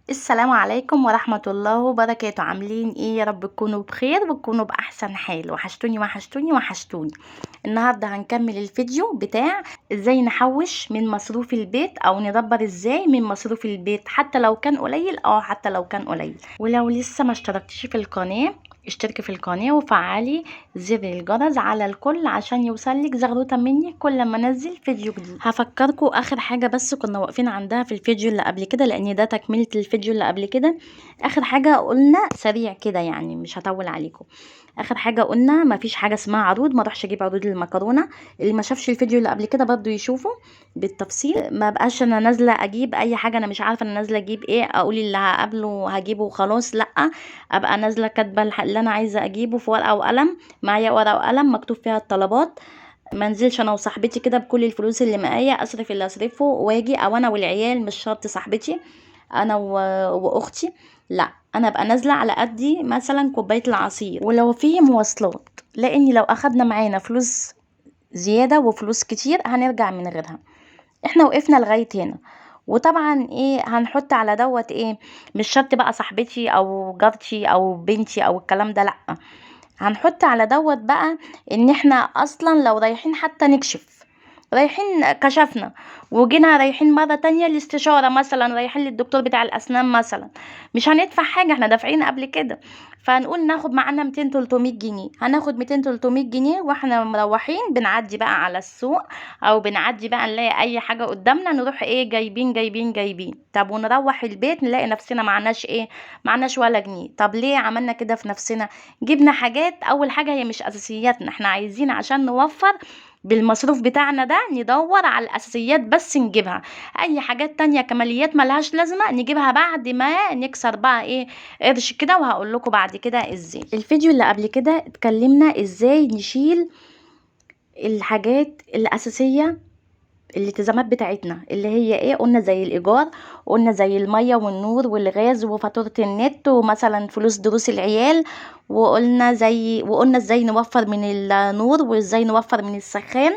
السلام عليكم ورحمة الله وبركاته. عاملين ايه؟ يا رب تكونوا بخير وتكونوا بأحسن حال. وحشتوني وحشتوني وحشتوني. النهاردة هنكمل الفيديو بتاع ازاي نحوش من مصروف البيت او ندبر ازاي من مصروف البيت، حتى لو كان قليل حتى لو كان قليل. ولو لسه ما اشتركتش في القناة، اشتركي في القناة وفعلي زر الجرس على الكل عشان يوصلك زغروطة مني كل ما انزل فيديو جديد. هفكركم اخر حاجة بس كنا واقفين عندها في الفيديو اللي قبل كده، لان ده تكملة الفيديو اللي قبل كده. اخر حاجة قلنا سريع كده، يعني مش هطول عليكم. اخر حاجة قلنا مفيش حاجة اسمها عروض، ما اروحش اجيب عروض للمكرونة. اللي ما شافش الفيديو اللي قبل كده برضو يشوفه بالتفصيل. ما بقاش انا نازلة اجيب اي حاجة انا مش عارفة انا نازلة اجيب ايه، اقول اللي هقابله هجيبه وخلاص. لا، ابقى نازله كاتبه اللي انا عايزه اجيبه في ورقه وقلم، معايا ورقه وقلم مكتوب فيها الطلبات. ما انزلش انا وصاحبتي كده بكل الفلوس اللي معايا، اصرف اللي اصرفه واجي، او انا والعيال، مش شرط صاحبتي، انا واختي. لا، انا ابقى نازله على قدي، مثلا كوبايه العصير ولو في مواصلات، لاني لو اخدنا معانا فلوس زياده وفلوس كتير هنرجع من غيرها. احنا وقفنا لغاية هنا. وطبعا ايه هنحط على دوت ايه؟ مش شرط بقى صاحبتي او جارتي او بنتي او الكلام ده، لا. هنحط على دوت بقى ان احنا اصلا لو رايحين حتى نكشف، رايحين كشفنا وجينا رايحين مرة تانية الاستشارة، مثلا رايحين للدكتور بتاع الأسنان مثلا، مش هندفع حاجة، احنا دافعين قبل كده. فهنقول ناخد معانا 200 300 جنيه، هناخد 200 300 جنيه واحنا مروحين بنعدي بقى على السوق، او بنعدي بقى نلاقي اي حاجة قدامنا نروح ايه جايبين جايبين جايبين. طب ونروح البيت نلاقي نفسنا معناش ايه؟ معناش ولا جنيه. طب ليه عملنا كده في نفسنا؟ جبنا حاجات، اول حاجة هي مش اساسياتنا، احنا عايزين عشان نوفر بالمصروف بتاعنا ده ندور على الاساسيات بس نجيبها. اي حاجات تانية كماليات ملهاش لازمة نجيبها بعد ما نكسر بقى ايه قرش كده. وهقول لكم بعد كده ازاي. الفيديو اللي قبل كده اتكلمنا ازاي نشيل الحاجات الاساسية، الالتزامات بتاعتنا اللي هي ايه. قلنا زي الايجار، قلنا زي الميه والنور والغاز وفاتوره النت، ومثلا فلوس دروس العيال. وقلنا ازاي نوفر من النور وازاي نوفر من السخان.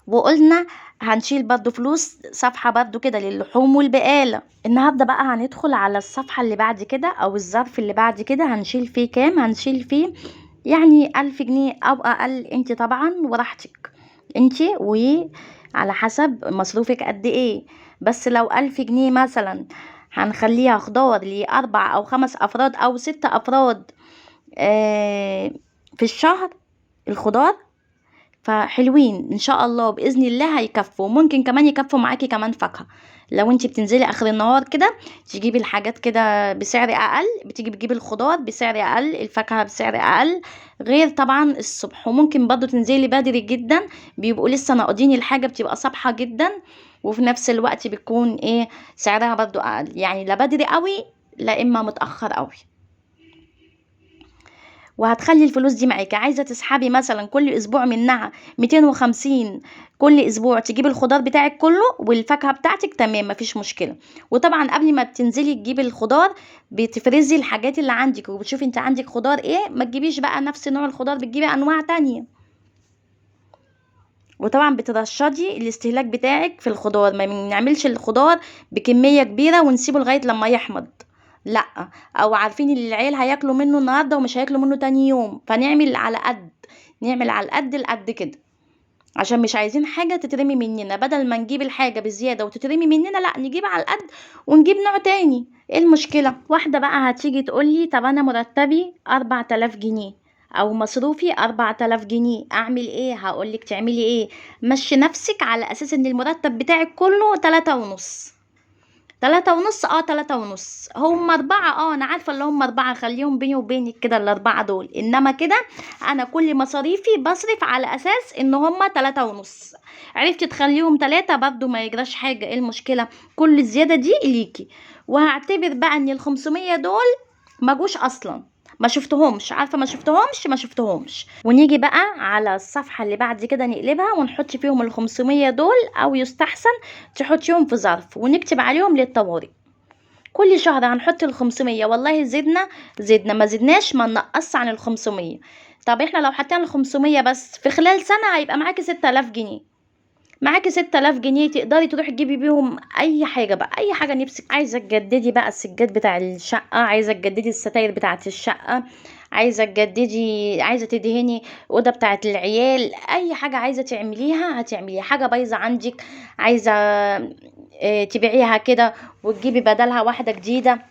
وقلنا هنشيل برضو فلوس صفحة برضو كده للحوم والبقالة. النهاردة بقى هندخل على الصفحة اللي بعد كده او الظرف اللي بعد كده، هنشيل فيه كام؟ هنشيل فيه يعني 1000 جنيه او اقل، انت طبعا وراحتك انت، وعلى حسب مصروفك قد ايه. بس لو 1000 جنيه مثلا هنخليها خضار لأربع أو 5 أفراد أو 6 أفراد في الشهر، الخضار فحلوين ان شاء الله باذن الله هيكفوا. ممكن كمان يكفوا معاكي كمان فاكهه. لو انت بتنزلي اخر النهار كده تجيبي الحاجات كده بسعر اقل، بتيجي بتجيبي الخضار بسعر اقل، الفاكهه بسعر اقل، غير طبعا الصبح. وممكن برضو تنزلي بدري جدا، بيبقوا لسه ناقضين الحاجه، بتبقى صبحه جدا، وفي نفس الوقت بيكون ايه سعرها برضو اقل. يعني لا بدري قوي لا اما متاخر قوي. وهتخلي الفلوس دي معاكي. عايزه تسحبي مثلا كل اسبوع منها 250، كل اسبوع تجيبي الخضار بتاعك كله والفاكهه بتاعتك، تمام مفيش مشكله. وطبعا قبل ما بتنزلي تجيبي الخضار بتفرزي الحاجات اللي عندك وبتشوفي انت عندك خضار ايه، ما تجيبيش بقى نفس نوع الخضار، بتجيبي انواع تانية. وطبعا بترشدي الاستهلاك بتاعك في الخضار، ما بنعملش الخضار بكميه كبيره ونسيبه لغايه لما يحمض، لا. او عارفين ان العيال هياكلوا منه النهارده ومش هياكلوا منه تاني يوم، فنعمل على قد، نعمل على القد القد كده، عشان مش عايزين حاجه تترمي مننا. بدل ما نجيب الحاجه بزياده وتترمي مننا، لا نجيب على القد ونجيب نوع تاني. ايه المشكله؟ واحده بقى هتيجي تقولي طب انا مرتبي 4000 جنيه او مصروفي 4000 جنيه، اعمل ايه؟ هقولك تعملي ايه. مشي نفسك على اساس ان المرتب بتاعك كله 3.5. 3.5، 3.5. هم 4، انا عارفة اللي هم 4، خليهم بيني وبينك كده ال4 دول. انما كده انا كل مصاريفي بصرف على اساس ان هم 3.5. عرفتي تخليهم 3 برضو ما يجراش حاجة، ايه المشكلة؟ كل الزيادة دي ليكي. وهعتبر بقى ان ال500 دول ما جوش اصلا، ما شفتهمش، عارفه ما شفتهمش. ونيجي بقى على الصفحه اللي بعد كده نقلبها ونحط فيهم ال500 دول، او يستحسن تحطيهم في ظرف ونكتب عليهم للطوارئ. كل شهر هنحط ال500، والله زدنا زدنا، ما زدناش ما ننقص عن ال500. طب احنا لو حطينا ال500 بس في خلال سنه هيبقى معاكي 6000 جنيه. معاكي 6000 جنيه تقدري تروحي تجيبي بيهم اي حاجه بقى، اي حاجه نفسك. عايزه تجددي بقى السجاد بتاع الشقه، عايزه تجددي الستاير بتاعه الشقه، عايزه تجددي، عايزه تدهني اوضه بتاعه العيال، اي حاجه عايزه تعمليها هتعمليها. حاجه بايظه عندك عايزه تبيعيها كده وتجيبي بدلها واحده جديده.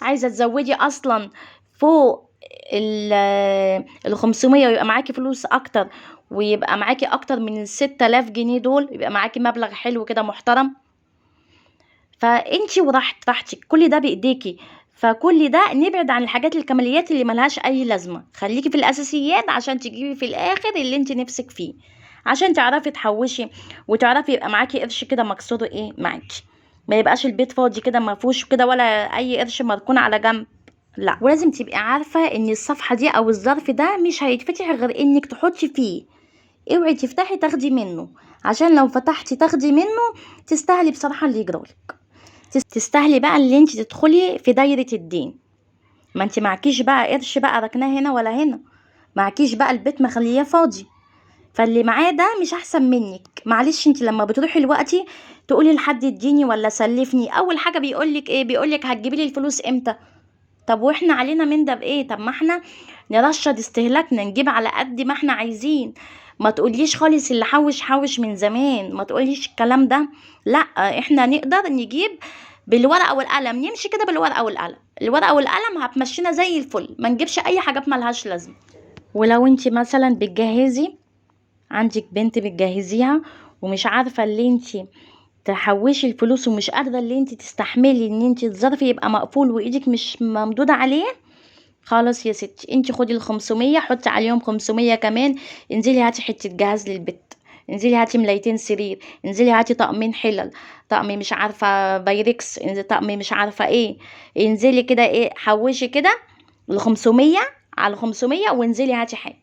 عايزه تزودي اصلا فوق ال 500 ويبقى معاكي فلوس اكتر، ويبقى معاكي اكتر من ال6000 جنيه دول، يبقى معاكي مبلغ حلو كده محترم. فانتي راحتك كل ده بايديكي. فكل ده نبعد عن الحاجات الكماليات اللي ملهاش اي لازمه، خليكي في الاساسيات عشان تجيبي في الاخر اللي انت نفسك فيه، عشان تعرفي تحوشي وتعرفي يبقى معاكي قرش كده مكسور معاكي، ما يبقاش البيت فاضي كده ما فيهوش كده ولا اي قرش مركون على جنب. لا، ولازم تبقي عارفه ان الصفحه دي او الظرف ده مش هيتفتح غير انك تحطي فيه. اوعي تفتحي تاخدي منه، عشان لو فتحتي تاخدي منه تستاهلي بصراحه اللي يجرالك، تستاهلي بقى اللي انت تدخلي في دايره الدين. ما انت معكيش بقى قرش بقى ركناه هنا ولا هنا، معكيش بقى البيت مخليه فاضي. فاللي معاه ده مش احسن منك. معلش، انت لما بتروحي دلوقتي تقولي لحد اديني ولا سلفني، اول حاجه بيقولك ايه؟ بيقولك هتجيبي لي الفلوس امتى؟ طب واحنا علينا من ده بايه؟ طب ما احنا نرشد استهلاكنا، نجيب على قد ما احنا عايزين. ما تقوليش خالص اللي حوش حوش من زمان، ما تقوليش الكلام ده. لا، احنا نقدر نجيب بالورقه والقلم، نمشي كده بالورقه والقلم. الورقه والقلم هتمشينا زي الفل، ما نجيبش اي حاجات ملهاش لازمه. ولو انت مثلا بتجهزي، عندك بنت بتجهزيها ومش عارفه اللي انت تحوشي الفلوس ومش قادره اللي انت تستحملي ان انت الظرف يبقى مقفول وايدك مش ممدوده عليه، خلاص يا ستي انت خدي ال500، حطي عليهم 500 كمان. انزلي هاتي حته جهاز للبيت، انزلي هاتي ملايتين سرير، انزلي هاتي طقمين حلل، طقم مش عارفه بايركس، طقم مش عارفه ايه. انزلي كده ايه، حوشي كده ال500 على 500 وانزلي هاتي حاجه،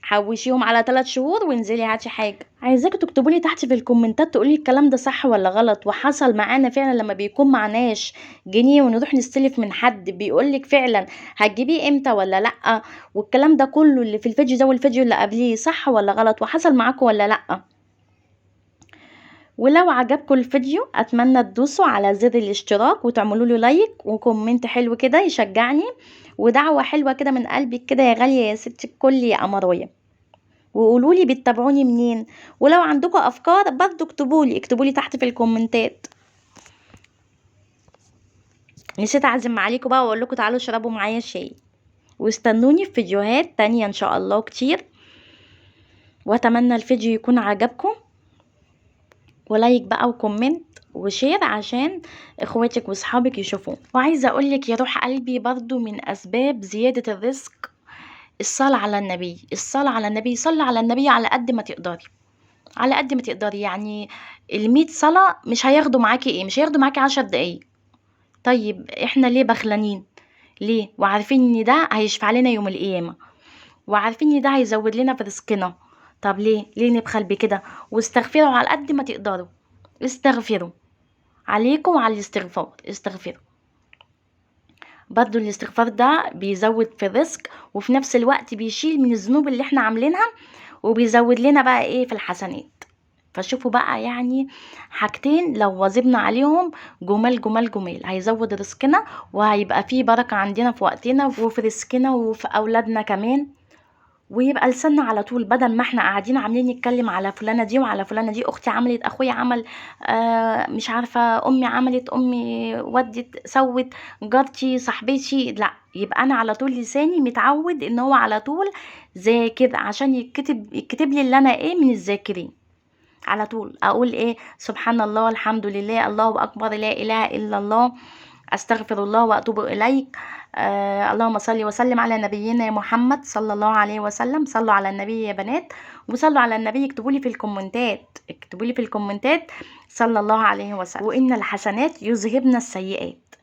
حوشيهم على 3 شهور وانزلي هاتي حاجه. عايزاكم تكتبوا لي تحت في الكومنتات تقولي الكلام ده صح ولا غلط، وحصل معانا فعلا لما بيكون معناش جنيه ونروح نستلف من حد بيقولك فعلا هتجيبيه امتى ولا لا، والكلام ده كله اللي في الفيديو ده والفيديو اللي قبليه صح ولا غلط، وحصل معاكم ولا لا. ولو عجبكم الفيديو اتمنى تدوسوا على زر الاشتراك وتعملوا له لايك وكومنت حلو كده يشجعني، ودعوة حلوة كده من قلبك كده يا غالية يا ست الكل يا قمروية. وقولوا لي بتتابعوني منين، ولو عندكم افكار برضو اكتبوا لي تحت في الكومنتات. نسيت اعزم عليكم بقى واقول لكم تعالوا اشربوا معايا شاي، واستنوني في فيديوهات تانية ان شاء الله كتير. واتمنى الفيديو يكون عجبكم، ولايك بقى وكومنت وشير عشان اخواتك واصحابك يشوفوه. وعايزه اقولك يا روح قلبي برضو من اسباب زياده الرزق الصلاة على النبي، الصلاة على النبي. صلي على النبي على قد ما تقدري، على قد ما تقدري. يعني ال100 صلاة مش هياخدوا معاكي ايه، مش هياخدوا معاكي 10 دقايق. طيب احنا ليه بخلانين؟ ليه وعارفين ان ده هيشفع لنا يوم القيامة، وعارفين ان ده هيزود لنا في رزقنا؟ طب ليه نبخل بكده؟ واستغفروا على قد ما تقدروا، استغفروا عليكم وعلى الاستغفار، استغفروا. برضو الاستغفار ده بيزود في الرزق، وفي نفس الوقت بيشيل من الذنوب اللي احنا عاملينها، وبيزود لنا بقى ايه في الحسنات. فشوفوا بقى يعني حاجتين لو واظبنا عليهم جمال جمال جمال، هيزود رزقنا وهيبقى فيه بركة عندنا في وقتنا وفي رزقنا وفي أولادنا كمان. ويبقى لساننا على طول، بدل ما احنا قاعدين عاملين نتكلم على فلانة دي وعلى فلانة دي، اختي عملت، اخويا عمل، مش عارفة امي عملت، امي ودت سوت، جارتي صاحبتي، لا، يبقى انا على طول لساني متعود ان هو على طول ذاكر، عشان يكتب لي اللي انا ايه من الذاكرين. على طول اقول ايه؟ سبحان الله، الحمد لله، الله اكبر، لا اله الا الله، استغفر الله واتوب اليك. اللهم صل وسلم على نبينا محمد صلى الله عليه وسلم. صلوا على النبي يا بنات، وصلوا على النبي. اكتبوا لي في الكومنتات، اكتبوا لي في الكومنتات صلى الله عليه وسلم. وان الحسنات يذهبن السيئات،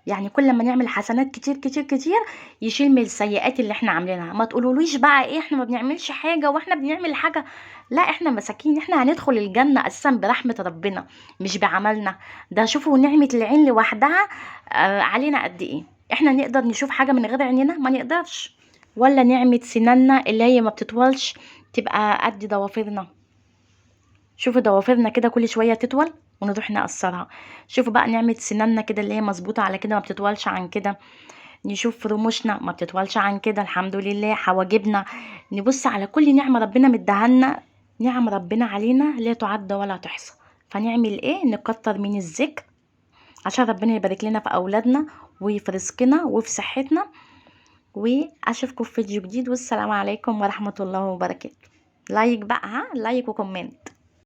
يعني كل ما نعمل حسنات كتير كتير كتير يشيل من السيئات اللي احنا عاملينها. ما تقولوليش بقى ايه احنا ما بنعملش حاجة واحنا بنعمل حاجة، لا، احنا مساكين، احنا هندخل الجنة اساسا برحمة ربنا مش بعملنا. ده شوفوا نعمة العين لوحدها علينا قد ايه. احنا نقدر نشوف حاجة من غير عينينا؟ ما نقدرش. ولا نعمة سناننا اللي هي ما بتطولش تبقى قد ضوافرنا. شوفوا ضوافرنا كده كل شويه تطول ونروح نقصرها. شوفوا بقى نعمل سناننا كده اللي هي مظبوطه على كده، ما بتطولش عن كده. نشوف رموشنا ما بتطولش عن كده الحمد لله. حواجبنا، نبص على كل نعمه ربنا مديهالنا. نعم ربنا علينا لا تعد ولا تحصى. فنعمل ايه؟ نكتر من الذكر عشان ربنا يبارك لنا في اولادنا وفي رزقنا وفي صحتنا. واشوفكم في فيديو جديد، والسلام عليكم ورحمه الله وبركاته. لايك بقى، ها، لايك وكومنت.